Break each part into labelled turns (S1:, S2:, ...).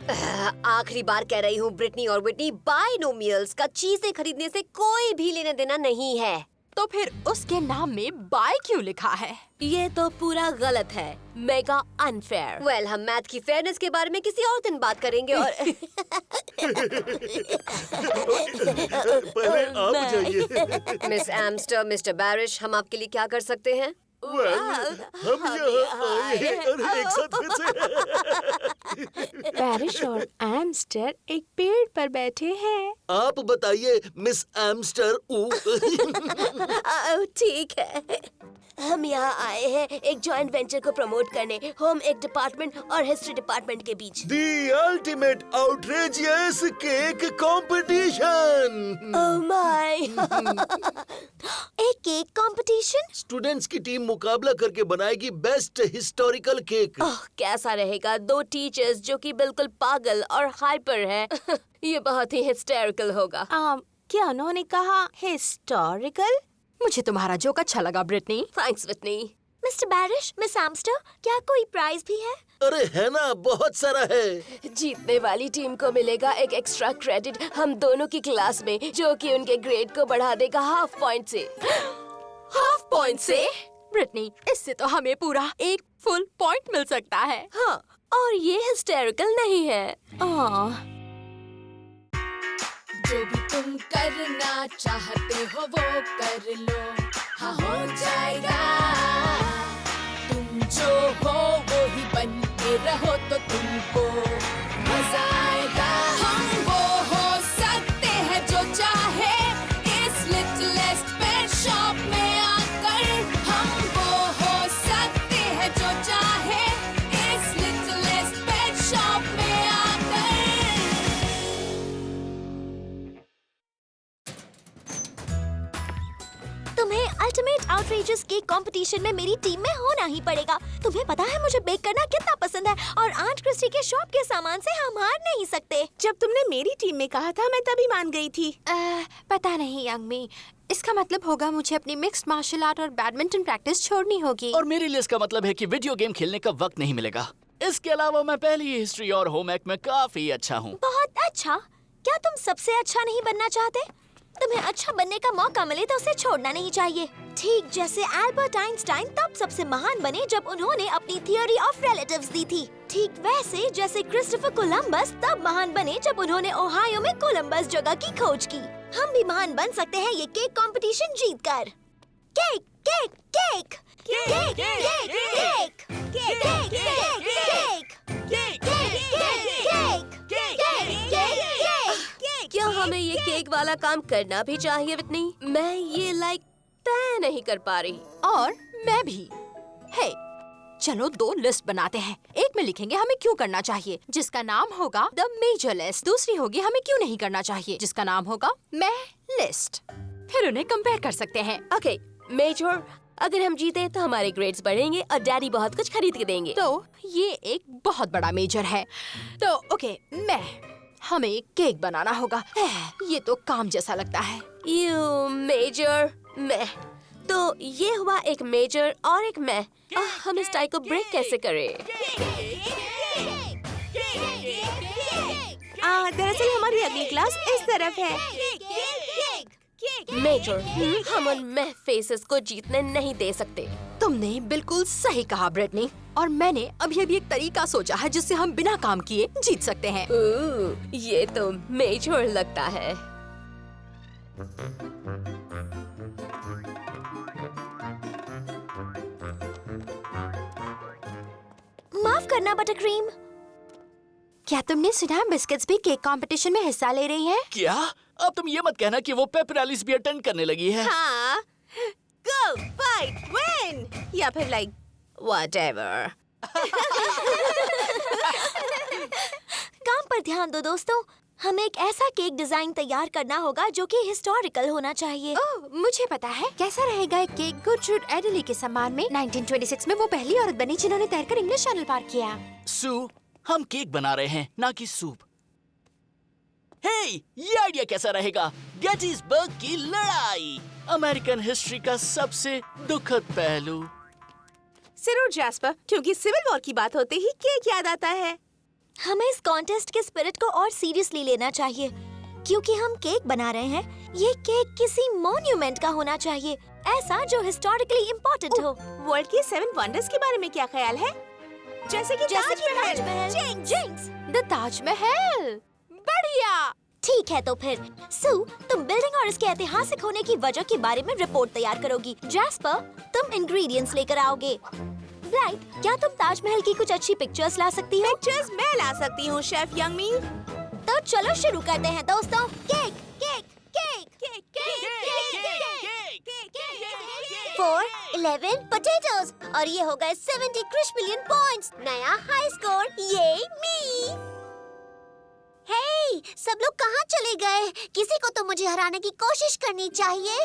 S1: आखिरी बार कह रही हूँ ब्रिटनी और विटनी, बाइनोमियल्स का चीजें खरीदने से कोई भी लेना देना नहीं है।
S2: तो फिर उसके नाम में बाय क्यों लिखा है?
S1: ये तो पूरा गलत है, मेगा अनफेयर। वेल, हम मैथ की फेयरनेस के बारे में किसी और दिन बात करेंगे। और
S3: पहले आप जाइए।
S1: मिस एम्स्टर, मिस्टर बैरिश, हम आपके लिए क्या कर सकते हैं?
S3: हम यहाँ आए हैं और एक साथ फिर से।
S2: बैरिश और एम्स्टर एक पेड़ पर बैठे हैं।
S3: आप बताइए मिस एम्स्टर।
S1: ठीक है, हम यहाँ आए हैं एक जॉइंट वेंचर को प्रमोट करने, होम एक डिपार्टमेंट और हिस्ट्री डिपार्टमेंट के बीच।
S3: The ultimate outrageous cake competition.
S1: Oh my! एक केक कंपटीशन?
S3: स्टूडेंट्स की टीम मुकाबला करके बनाएगी बेस्ट हिस्टोरिकल केक।
S1: कैसा रहेगा? 2 टीचर्स जो कि बिल्कुल पागल और हाइपर है। ये बहुत ही हिस्टेरिकल होगा।
S2: क्या उन्होंने कहा हिस्टोरिकल? मुझे तुम्हारा जोक अच्छा लगा Britney.
S1: Thanks Whitney.
S4: Mister Barish, miss Emster, क्या कोई प्राइज भी है?
S3: अरे है ना, बहुत सारा है।
S1: जीतने वाली टीम को मिलेगा एक एक्स्ट्रा क्रेडिट हम दोनों की क्लास में, जो कि उनके ग्रेड को बढ़ा देगा हाफ पॉइंट से।
S2: हाफ पॉइंट से? ब्रिटनी, इससे तो हमें पूरा 1 फुल पॉइंट मिल सकता है।
S1: हाँ, और ये हिस्टेरिकल नहीं है।
S5: जो भी तुम करना चाहते हो वो कर लो, हाँ हो जाएगा। तुम जो हो वो ही बन के रहो तो तुमको मजा आएगा। हम वो हो सकते हैं जो चाहे इस लिटिलेस्ट पेट शॉप में आकर। हम वो हो सकते हैं जो चाहे इस लिटिलेस्ट पेट शॉप में आकर।
S4: तुम्हें अल्टीमेट आउटरेजियस केक कंपटीशन में मेरी टीम में होना ही पड़ेगा। तुम्हें पता है मुझे बेक करना कितना पसंद है और आंट क्रिस्टी के शॉप के सामान से हम हार नहीं सकते।
S2: जब तुमने मेरी टीम में कहा था मैं तभी मान गई थी। पता नहीं यंगमी, इसका मतलब होगा मुझे अपनी मिक्स्ड मार्शल आर्ट और बैडमिंटन प्रैक्टिस छोड़नी होगी।
S6: और मेरे लिए इसका मतलब है कि वीडियो गेम खेलने का वक्त नहीं मिलेगा। इसके अलावा मैं पहले ही हिस्ट्री और होम ec में काफी अच्छा हूँ।
S4: बहुत अच्छा। क्या तुम सबसे अच्छा नहीं बनना चाहते? तुम्हें अच्छा बनने का मौका मिले तो उसे छोड़ना नहीं चाहिए। ठीक जैसे एल्बर्ट आइंस्टाइन तब सबसे महान बने जब उन्होंने अपनी थियोरी ऑफ रिलेटिव्स दी थी। ठीक वैसे जैसे क्रिस्टोफर कोलंबस तब महान बने जब उन्होंने ओहायो में कोलंबस जगह की खोज की। हम भी महान बन सकते हैं ये केक कंपटीशन जीतकर। Cake cake cake cake cake cake cake cake.
S1: क्या हमें ये केक वाला काम करना भी चाहिए विटनी? मैं ये तय नहीं कर पा रही।
S2: और मैं भी। हे, चलो 2 लिस्ट बनाते हैं। एक में लिखेंगे हमें क्यों करना चाहिए, जिसका नाम होगा द मेजर लिस्ट। दूसरी होगी हमें क्यों नहीं करना चाहिए, जिसका नाम होगा मैं लिस्ट। फिर उन्हें कंपेयर कर सकते हैं।
S1: ओके, मेजर, अगर हम जीते तो हमारे ग्रेड्स बढ़ेंगे और डैडी बहुत कुछ खरीद के देंगे।
S2: तो ये एक बहुत बड़ा मेजर है। तो ओके, हमें एक केक बनाना होगा। ये तो काम जैसा लगता है।
S1: यू मेजर, मैं। तो ये हुआ एक मेजर और एक मैं। हम इस टाई को ब्रेक कैसे करें?
S2: दरअसल हमारी अगली क्लास इस तरफ है।
S1: मेजर, हम उन मैं फेसेस को जीतने नहीं दे सकते।
S2: तुमने बिल्कुल सही कहा ब्रिटनी, और मैंने अभी एक तरीका सोचा है जिससे हम बिना काम किए जीत सकते हैं।
S1: ये तो मेजर लगता है।
S4: माफ करना बटरक्रीम।
S2: क्या तुमने सुना बिस्किट्स भी केक कंपटीशन में हिस्सा ले रही हैं?
S6: क्या? अब तुम ये मत कहना कि वो पेप रैलीज भी अटेंड करने लगी है।
S2: हाँ, गो फाइट विन, या फिर व्हाटएवर।
S4: काम पर ध्यान दो दोस्तों। हमें एक ऐसा केक डिजाइन तैयार करना होगा जो कि हिस्टोरिकल होना चाहिए।
S2: ओह, मुझे पता है कैसा रहेगा एक केक। गुडरूड एडली के सम्मान में 1926 में वो पहली औरत बनी जिन्होंने तैरकर इंग्लिश चैनल पार किया।
S6: सू, हम केक बना रहे हैं, ना कि सूप। हे, ये आइडिया कैसा रहेगा? गेटिसबर्ग की लड़ाई, अमेरिकन हिस्ट्री का सबसे दुखद पहलू।
S2: जरूर जैस्पर, क्योंकि सिविल वॉर की बात होते ही केक याद आता है।
S4: हमें इस कॉन्टेस्ट के स्पिरिट को और सीरियसली लेना चाहिए, क्योंकि हम केक बना रहे हैं। ये केक किसी मॉन्यूमेंट का होना चाहिए, ऐसा जो हिस्टोरिकली इम्पोर्टेंट हो।
S7: वर्ल्ड के 7 वंडर्स के बारे में क्या ख्याल है? जैसे कि ताजमहल।
S4: जिंक्स।
S2: द ताजमहल। बढ़िया।
S4: ठीक है, तो फिर सू, तुम बिल्डिंग और इसके ऐतिहासिक होने की वजह के बारे में रिपोर्ट तैयार करोगी। जैस्पर, तुम इंग्रेडिएंट्स लेकर आओगे। ब्लाइट, क्या तुम ताजमहल की कुछ अच्छी पिक्चर्स ला सकती हो?
S7: पिक्चर्स मैं ला सकती हूँ, शेफ यंगमी।
S4: तो चलो शुरू करते हैं दोस्तों। Cake cake cake cake cake 4 11 potatoes और ये हो गए 70 क्रिस्पिलियन पॉइंट्स। नया हाई स्कोर, ये मी। हे, सब लोग कहाँ चले गए? किसी को तो मुझे हराने की कोशिश करनी चाहिए।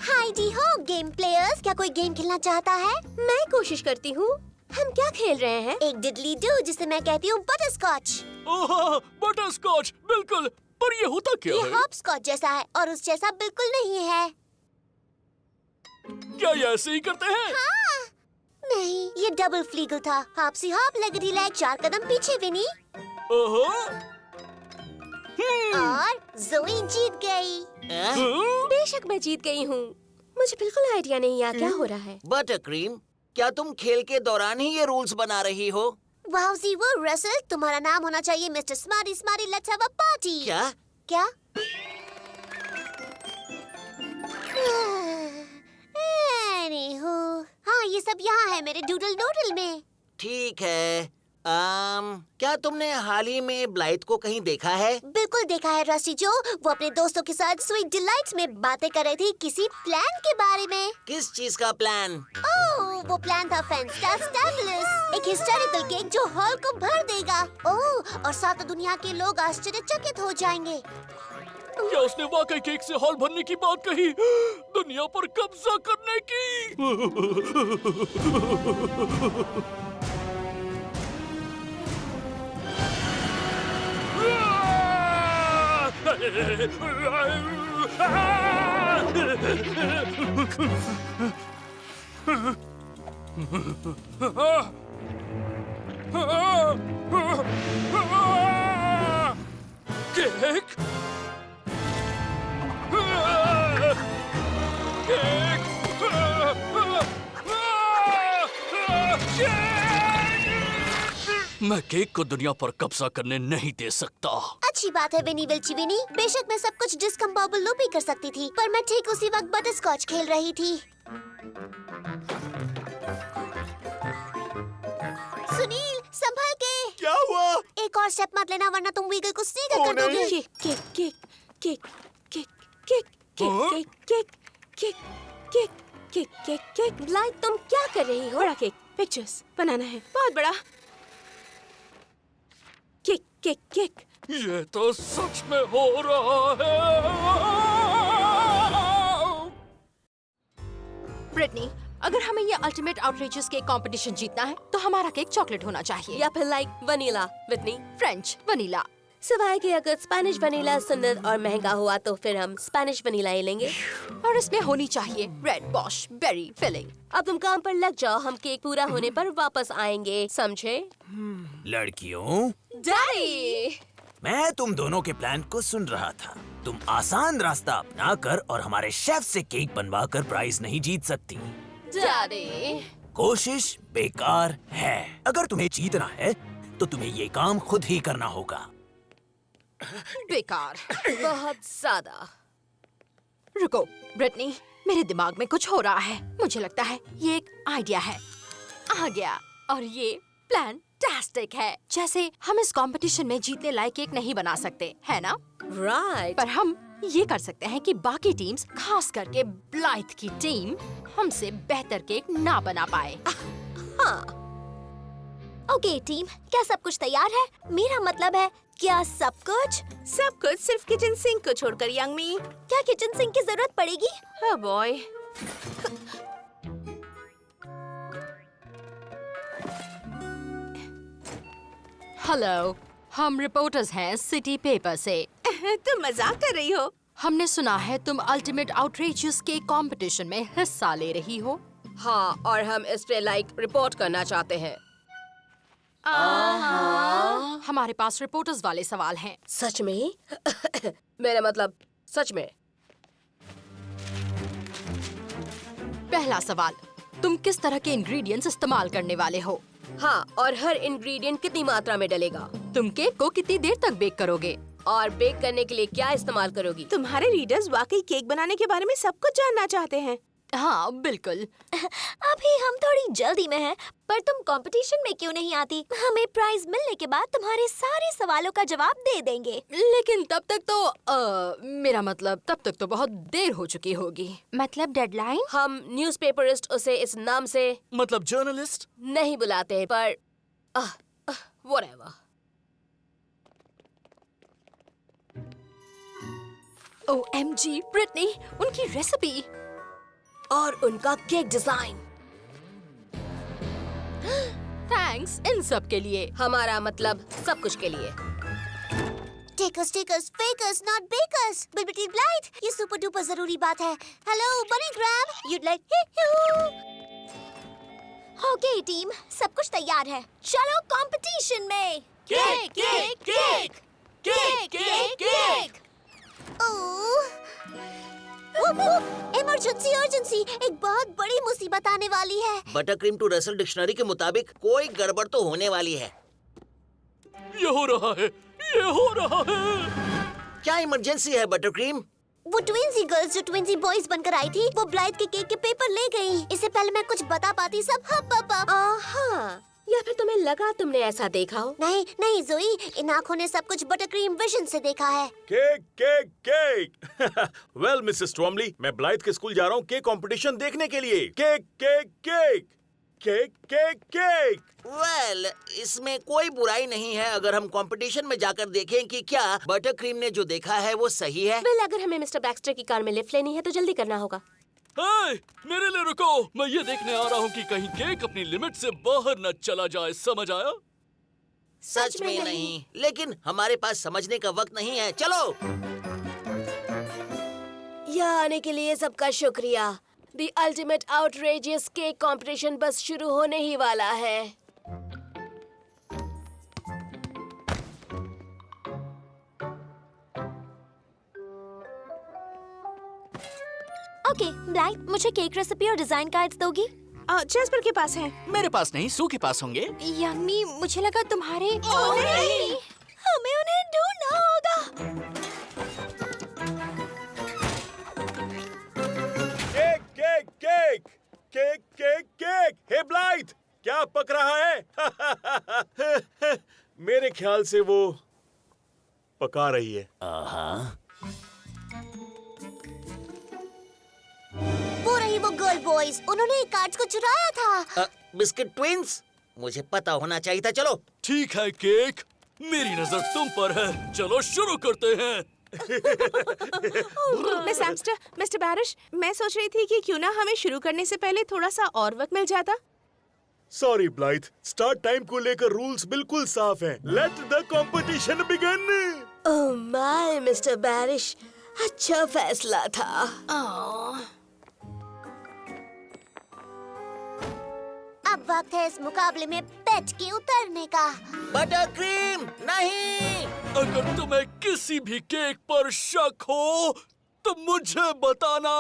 S4: हाइडी हो गेम प्लेयर्स, क्या कोई गेम खेलना चाहता है?
S1: मैं कोशिश करती हूँ। हम क्या खेल रहे हैं?
S4: एक डिडली डू, जिसे मैं कहती हूँ बटरस्कॉच।
S6: ओह, बटरस्कॉच, बिल्कुल। पर ये होता क्या
S4: ये
S6: है?
S4: हॉपस्कॉच जैसा है और उस जैसा बिल्कुल नहीं है।
S6: क्या ये ऐसे ही करते हैं?
S4: हाँ, नहीं, ये डबल फ्लीगल था। हॉपसी हॉप लगड़ी लैग 4 कदम पीछे विनी।
S6: ओहो।
S4: और जोई जीत गई।
S1: बेशक मैं जीत गई हूँ। मुझे बिल्कुल आइडिया नहीं है क्या हो रहा है।
S8: बटर क्रीम, क्या तुम खेल के दौरान ही ये रूल्स बना रही हो?
S4: वाउजी वो रसल, तुम्हारा नाम होना चाहिए mister smarty smarty, let's have a party.
S8: क्या?
S4: क्या? Anywho, हाँ, ये सब यहाँ है मेरे डूडल नोडल में।
S8: ठीक है। क्या तुमने हाल ही में ब्लाइट को कहीं देखा है?
S4: बिल्कुल देखा है रस्टी जो, वो अपने दोस्तों के साथ स्वीट डिलाइट्स में बातें कर रही थी किसी प्लान के बारे में।
S8: किस चीज का प्लान?
S4: ओह, वो प्लान था फैंटास्टिबुलस, एक हिस्टोरिकल केक जो हॉल को भर देगा। ओह, और साथ दुनिया के लोग आश्चर्यचकित हो जाएंगे।
S6: क्या उसने वाकई केक से हॉल भरने की बात कही? दुनिया पर कब्जा करने की। केक? मैं केक को दुनिया पर कब्जा करने नहीं दे सकता।
S4: अच्छी बात है विनी विल्ची विनी। बेशक मैं सब कुछ डिस्कम्पाबल लूप भी कर सकती थी, पर मैं ठीक उसी वक्त बटरस्कॉच खेल रही थी। सुनील, संभल के।
S3: क्या हुआ?
S4: एक और स्टेप मत लेना वरना तुम वीगल को स्नीकर कर दोगे।
S1: Cake cake cake cake cake cake cake cake cake cake cake cake cake. Blight, तुम क्या कर रही हो?
S7: बड़ा केक, पिक्चर्स बनाना है, बहुत बड़ा।
S1: Cake cake cake.
S6: ये तो सच में हो रहा है।
S2: ब्रिटनी, अगर हमें ये अल्टीमेट आउटरीचेस केक कंपटीशन जीतना है तो हमारा केक चॉकलेट होना चाहिए
S1: या फिर like vanilla. Whitney,
S2: French vanilla.
S1: सिवाय कि अगर स्पेनिश वनीला सुंदर और महंगा हुआ तो फिर हम स्पेनिश वनीला ही लेंगे।
S2: और इसमें होनी चाहिए रेड बॉश बेरी फिलिंग।
S1: अब तुम काम पर लग जाओ, हम केक पूरा होने पर वापस आएंगे, समझे?
S9: लड़कियों,
S1: डैडी!
S9: मैं तुम दोनों के प्लान को सुन रहा था। तुम आसान रास्ता अपनाकर और हमारे शेफ से केक बनवाकर प्राइज नहीं जीत सकती।
S1: डैडी!
S9: कोशिश बेकार है। अगर तुम्हें जीतना है तो तुम्हें ये काम खुद ही करना होगा।
S2: बेकार।
S1: बहुत ज्यादा।
S2: रुको ब्रिटनी, मेरे दिमाग में कुछ हो रहा है। मुझे लगता है ये एक आइडिया है। आ गया। और ये प्लान फैंटास्टिक है। जैसे हम इस कंपटीशन में जीतने लायक केक नहीं बना सकते, है ना?
S1: राइट।
S2: पर हम ये कर सकते हैं कि बाकी टीम्स, खास करके ब्लाइथ की टीम, हमसे बेहतर केक ना बना पाए।
S4: हाँ। ओके टीम, क्या सब कुछ तैयार है? मेरा मतलब है, क्या सब कुछ?
S7: सब कुछ सिर्फ किचन सिंक को छोड़कर, यंगमी।
S4: क्या किचन सिंक की जरूरत पड़ेगी?
S7: Oh boy.
S2: हेलो, हम रिपोर्टर्स हैं सिटी पेपर से।
S7: तुम मजाक कर रही हो?
S2: हमने सुना है तुम अल्टीमेट आउटरीचेस केक कंपटीशन में हिस्सा ले रही हो।
S1: हाँ, और हम इस पे लाइक रिपोर्ट करना चाहते हैं।
S2: हमारे पास रिपोर्टर्स वाले सवाल हैं।
S1: सच में? मेरा मतलब सच में।
S2: पहला सवाल, तुम किस तरह के इंग्रेडिएंट्स इस्तेमाल करने वाले हो?
S1: हाँ, और हर इंग्रेडिएंट कितनी मात्रा में डलेगा?
S2: तुम केक को कितनी देर तक बेक करोगे?
S1: और बेक करने के लिए क्या इस्तेमाल करोगी?
S7: तुम्हारे रीडर्स वाकई केक बनाने के बारे में सब कुछ जानना चाहते हैं।
S2: हाँ बिल्कुल।
S4: अभी हम थोड़ी जल्दी में हैं, पर तुम कंपटीशन में क्यों नहीं आती? हमें प्राइज मिलने के बाद तुम्हारे सारे सवालों का जवाब दे देंगे।
S2: लेकिन तब तक तो मेरा मतलब तब तक तो बहुत देर हो चुकी होगी।
S4: मतलब डेडलाइन?
S1: हम न्यूज़पेपरिस्ट उसे इस नाम से
S6: मतलब जर्नलिस्ट?
S1: नहीं बुलाते, पर व्हाटएवर।
S2: OMG, ब्रिटनी, उनकी रेसिपी
S1: और उनका केक डिजाइन।
S2: थैंक्स इन सब के लिए।
S1: हमारा मतलब सब कुछ के लिए।
S4: Takers takers fakers not bakers. बिल्बिटी ब्लाइट, ये सुपर डुपर जरूरी बात है। Hello bunny grab, you'd like okay team, सब कुछ तैयार है। चलो कंपटीशन में।
S6: Cake cake cake cake cake cake.
S4: Emergency urgency, एक बहुत बड़ी मुसीबत आने वाली है।
S8: Butter cream to Russell dictionary के मुताबिक कोई गड़बड़ तो होने वाली है।
S6: ये हो रहा है, ये हो रहा है।
S8: क्या इमरजेंसी है बटर क्रीम?
S4: वो ट्विंसी गर्ल्स जो ट्विंसी बॉयज बनकर आई थी, वो ब्लाइट के केक के पेपर ले गई। इससे पहले मैं कुछ बता पाती सब
S1: हाँ, या फिर तुम्हें लगा तुमने ऐसा देखा हो?
S4: नहीं नहीं जोई, इन आँखों ने सब कुछ बटर क्रीम विजन से देखा है।
S3: Cake cake cake. Well Mrs Stromly, मैं ब्लाइथ के स्कूल जा रहा हूँ केक कंपटीशन देखने के लिए। Cake cake cake cake cake cake.
S8: Well, इसमें कोई बुराई नहीं है अगर हम कंपटीशन में जाकर देखें कि क्या बटर क्रीम ने जो देखा है वो सही है।
S1: वेल, अगर हमें मिस्टर बैक्स्टर की कार में लिफ्ट लेनी है तो जल्दी करना होगा।
S6: हे, मेरे लिए रुको, मैं ये देखने आ रहा हूँ कि कहीं केक अपनी लिमिट से बाहर न चला जाए, समझ आया?
S8: सच में नहीं, लेकिन हमारे पास समझने का वक्त नहीं है। चलो।
S1: यहाँ आने के लिए सबका शुक्रिया। The ultimate outrageous cake competition बस शुरू होने ही वाला है।
S4: ओके ब्लाइट, मुझे केक रेसिपी और डिजाइन कार्ड्स दोगी?
S7: जैस्पर के पास है।
S6: मेरे पास नहीं, सू के पास होंगे।
S2: यम्मी, मुझे लगा तुम्हारे।
S4: नहीं, हमें उन्हें ढूंढना होगा।
S3: Cake cake cake cake cake cake. Hey Blythe, क्या पक रहा है? मेरे ख्याल से वो पका रही है।
S4: वो रही वो गर्ल बॉयज, उन्होंने कार्ड्स को चुराया था।
S8: बिस्किट ट्विंस, मुझे पता होना चाहिए था। चलो।
S6: ठीक है केक, मेरी नजर तुम पर है, चलो शुरू करते हैं।
S7: मिस एम्स्टर, मिस्टर बैरिश, मैं सोच रही थी कि क्यों ना हमें शुरू करने से पहले थोड़ा सा और वक्त मिल जाता।
S3: सॉरी ब्लाइथ, स्टार्ट टाइम को लेकर रूल्स बिल्कुल साफ हैं। Let the competition begin.
S1: Oh my mister बैरिश, अच्छा फैसला था।
S4: अब वक्त है इस मुकाबले में पेट के उतरने का।
S8: बटर क्रीम नहीं।
S6: अगर तुम्हें किसी भी केक पर शक हो तो मुझे बताना।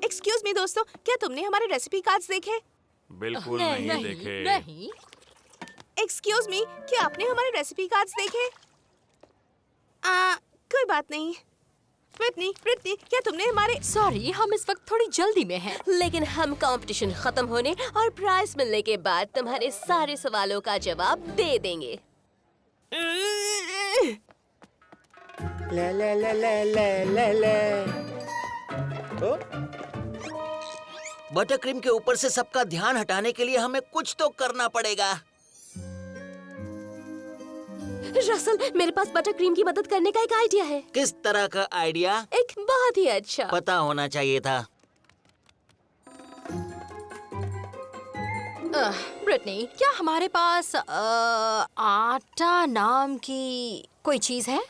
S7: एक्सक्यूज मी दोस्तों, क्या तुमने हमारे रेसिपी कार्ड्स देखे?
S3: बिल्कुल नहीं देखे।
S2: नहीं।
S7: एक्सक्यूज मी, क्या आपने हमारे रेसिपी कार्ड्स देखे? कोई बात नहीं। ब्रिटनी, ब्रिटनी, क्या तुमने हमारे?
S2: सॉरी, हम इस वक्त थोड़ी जल्दी में हैं।
S1: लेकिन हम कंपटीशन खत्म होने और प्राइज मिलने के बाद तुम्हारे सारे सवालों का जवाब दे देंगे।
S3: ला ला ला ला ला ला।
S8: बटर क्रीम के ऊपर से सबका ध्यान हटाने के लिए हमें कुछ तो करना पड़ेगा।
S1: रसल, मेरे पास बटर क्रीम की मदद करने का एक आइडिया है।
S8: किस तरह का आइडिया?
S1: एक बहुत ही अच्छा।
S8: पता होना चाहिए था।
S2: ब्रिटनी, क्या हमारे पास आटा नाम की कोई चीज है?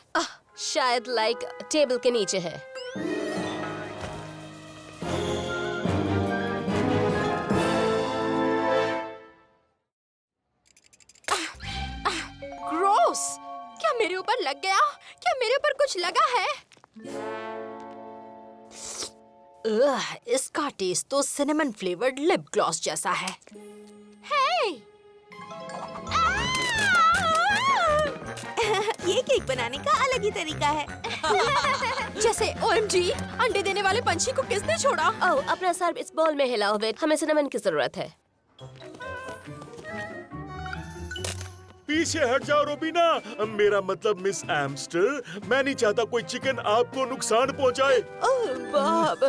S1: शायद लाइक टेबल के नीचे है।
S2: ग्रोस! क्या मेरे ऊपर लग गया? क्या मेरे ऊपर कुछ लगा है? इसका टेस्ट तो सिनेमन फ्लेवर्ड लिप ग्लॉस जैसा है। हे!
S7: ये केक बनाने का अलग ही तरीका है।
S2: जैसे OMG, अंडे देने वाले पंछी को किसने छोड़ा?
S1: ओह, अपना सर इस बॉल में हिलाओ बेट, हमें सिनेमन की जरूरत है।
S3: पीछे हट जाओ रोबीना। मेरा मतलब मिस एम्स्टर, मैं नहीं चाहता कोई चिकन आपको नुकसान पहुंचाए।
S1: ओह बॉब,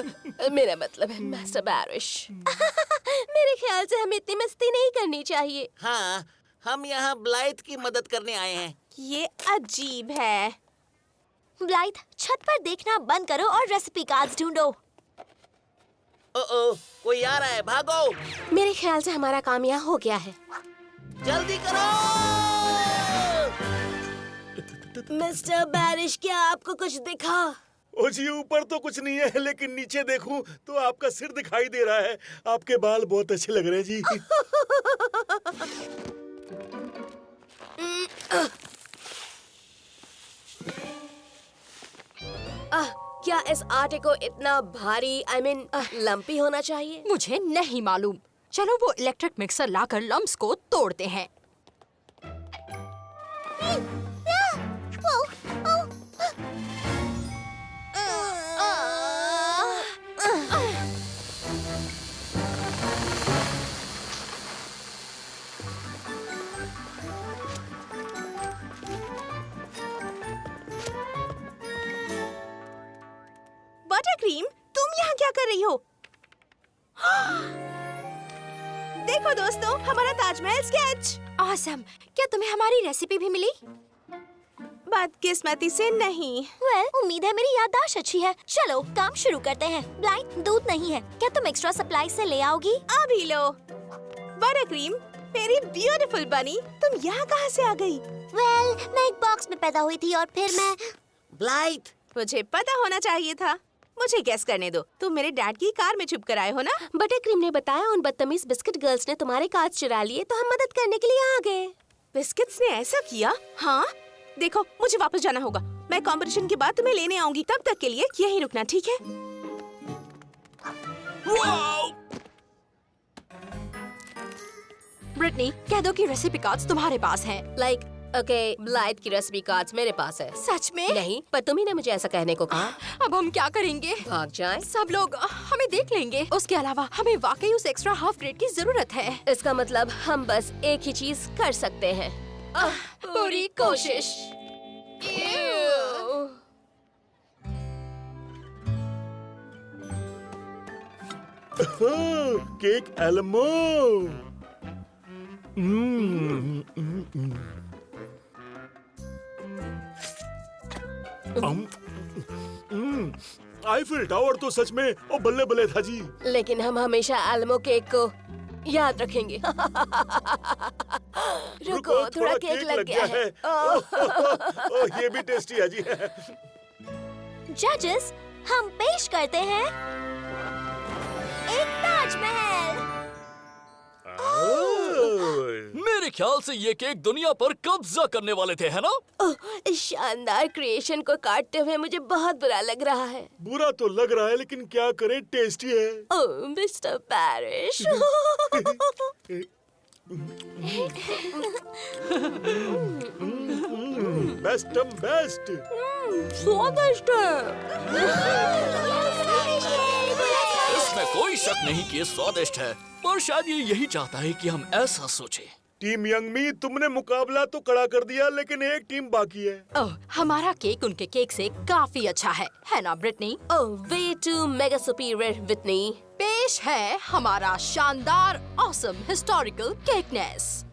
S1: मेरा मतलब है मास्टर बैरिश। मेरे ख्याल से हमें इतनी मस्ती नहीं करनी चाहिए।
S8: हाँ, हम यहाँ ब्लाइथ की मदद करने आए हैं।
S7: ये अजीब है।
S4: ब्लाइथ, छत पर देखना बंद करो और रेसिपी कार्ड्स ढूंढो।
S8: ओ, कोई आ रहा है, भागो!
S1: मेरे ख्याल से हमारा काम यहाँ हो गया है।
S8: जल्दी करो!
S1: मिस्टर बैरिश, क्या आपको कुछ दिखा?
S3: ओ जी, ऊपर तो कुछ नहीं है, लेकिन नीचे देखूं तो आपका सिर दिखाई दे रहा है। आपके बाल बहुत अच्छे लग रहे हैं जी।
S1: क्या इस आटे को इतना भारी लंपी होना चाहिए?
S2: मुझे नहीं मालूम। चलो वो इलेक्ट्रिक मिक्सर लाकर लम्प्स को तोड़ते हैं।
S7: बटरक्रीम, तुम यहाँ क्या कर रही हो? देखो दोस्तों, हमारा ताजमहल स्केच।
S2: ऑसम! क्या तुम्हें हमारी रेसिपी भी मिली?
S7: बदकिस्मती से नहीं।
S4: उम्मीद है मेरी याददाश्त अच्छी है। चलो काम शुरू करते हैं। ब्लाइथ, दूध नहीं है, क्या तुम एक्स्ट्रा सप्लाई से ले आओगी?
S7: अभी लो। बटरक्रीम, मेरी ब्यूटीफुल बनी, तुम यहाँ कहाँ से आ गई?
S4: मैं एक बॉक्स में पैदा हुई थी और फिर मैं...
S8: ब्लाइथ,
S7: मुझे पता होना चाहिए था। मुझे गेस करने दो, तुम मेरे डैड की कार में छुप कर आए हो ना?
S1: बटरक्रीम ने बताया उन बदतमीज बिस्किट गर्ल्स ने तुम्हारे कार्ड चुरा लिए, तो हम मदद करने के लिए आ गए।
S7: बिस्किट्स ने ऐसा किया? हाँ, देखो मुझे वापस जाना होगा। मैं कंपटीशन के बाद तुम्हें लेने आऊंगी, तब तक के लिए यहीं रुकना, ठीक है?
S2: ब्रिटनी, कह दो कि रेसिपी कार्ड्स तुम्हारे पास हैं।
S1: लाइक ओके, ब्लाइथ की रेसिपी कार्ड्स मेरे पास है।
S2: सच में?
S1: नहीं, पर तुम ही ने मुझे ऐसा कहने को कहा।
S2: अब हम क्या करेंगे?
S1: भाग जाएं?
S2: सब लोग हमें देख लेंगे। उसके अलावा हमें वाकई उस एक्स्ट्रा हाफ ग्रेड की जरूरत है।
S1: इसका मतलब हम बस एक ही चीज कर सकते हैं,
S2: पूरी कोशिश।
S3: केक एल्मो। आईफिल टावर तो सच में ओ बल्ले बल्ले था जी।
S1: लेकिन हम हमेशा एल्मो केक को याद रखेंगे। रुको, थोड़ा केक लग गया है।
S3: ओह, ये भी टेस्टी है जी।
S4: जजेस, हम पेश करते हैं एक ताजमहल।
S6: मेरे ख्याल से ये केक दुनिया पर कब्जा करने वाले थे, है ना?
S1: इस शानदार क्रिएशन को काटते हुए मुझे बहुत बुरा लग रहा है।
S3: बुरा तो लग रहा है, लेकिन क्या करें, टेस्टी है।
S1: ओह मिस्टर पैरिश।
S3: Best best.
S1: स्वादिष्ट है।
S6: इसमें कोई शक नहीं कि ये स्वादिष्ट है, पर शायद ये यही चाहता है कि हम ऐसा सोचें।
S3: टीम यंगमी, तुमने मुकाबला तो खड़ा कर दिया, लेकिन एक टीम बाकी है।
S2: ओह, हमारा केक उनके केक से काफी अच्छा है ना Britney?
S1: Oh, way to mega superior Whitney.
S2: पेश है हमारा शानदार ऑसम हिस्टोरिकल केकनेस।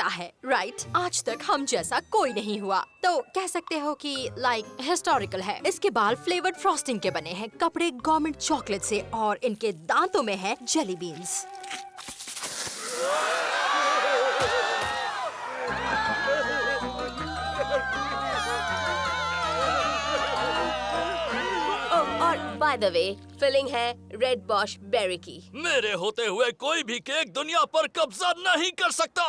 S2: लगता है, राइट? आज तक हम जैसा कोई नहीं हुआ, तो कह सकते हो कि लाइक हिस्टोरिकल है। इसके बाल फ्लेवर्ड फ्रॉस्टिंग के बने हैं, कपड़े गवर्नमेंट चॉकलेट से, और इनके दांतों में है जेली बीन्स।
S1: और बाय द वे, फिलिंग है रेड बॉश बेरी की।
S6: मेरे होते हुए कोई भी केक दुनिया पर कब्जा नहीं कर सकता।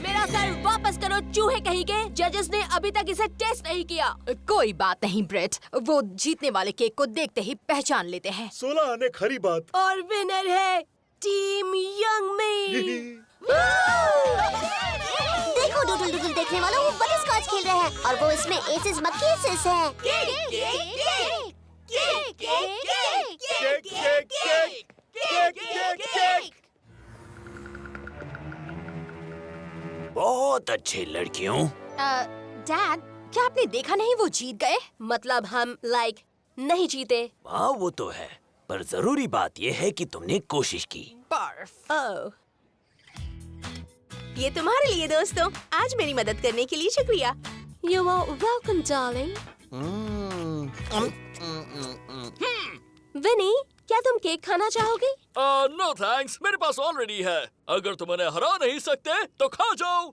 S1: मेरा सर वापस करो चूहे कहीं के। जजेस ने अभी तक इसे टेस्ट नहीं किया।
S2: कोई बात नहीं ब्रेट, वो जीतने वाले केक को देखते ही पहचान लेते हैं।
S3: 16 आने खरी बात।
S1: और विनर है टीम यंग मी।
S4: देखो डूडल डूडल देखने वालों, वो बटरस्कॉच खेल रहे हैं और वो इसमें एसेस मक्केसेस हैं।
S3: Cake cake cake cake cake.
S9: बहुत अच्छे लड़कियों।
S2: डैड, क्या आपने देखा नहीं वो जीत गए?
S1: मतलब हम लाइक नहीं जीते।
S9: हाँ वो तो है, पर जरूरी बात ये है कि तुमने कोशिश की।
S2: बर्फ।
S1: ओह,
S7: ये तुम्हारे लिए दोस्तों। आज मेरी मदद करने के लिए शुक्रिया।
S1: you are welcome, darling. विनी, क्या तुम केक खाना चाहोगी?
S6: नो थैंक्स, मेरे पास ऑलरेडी है। अगर तुम उन्हें हरा नहीं सकते तो खा जाओ।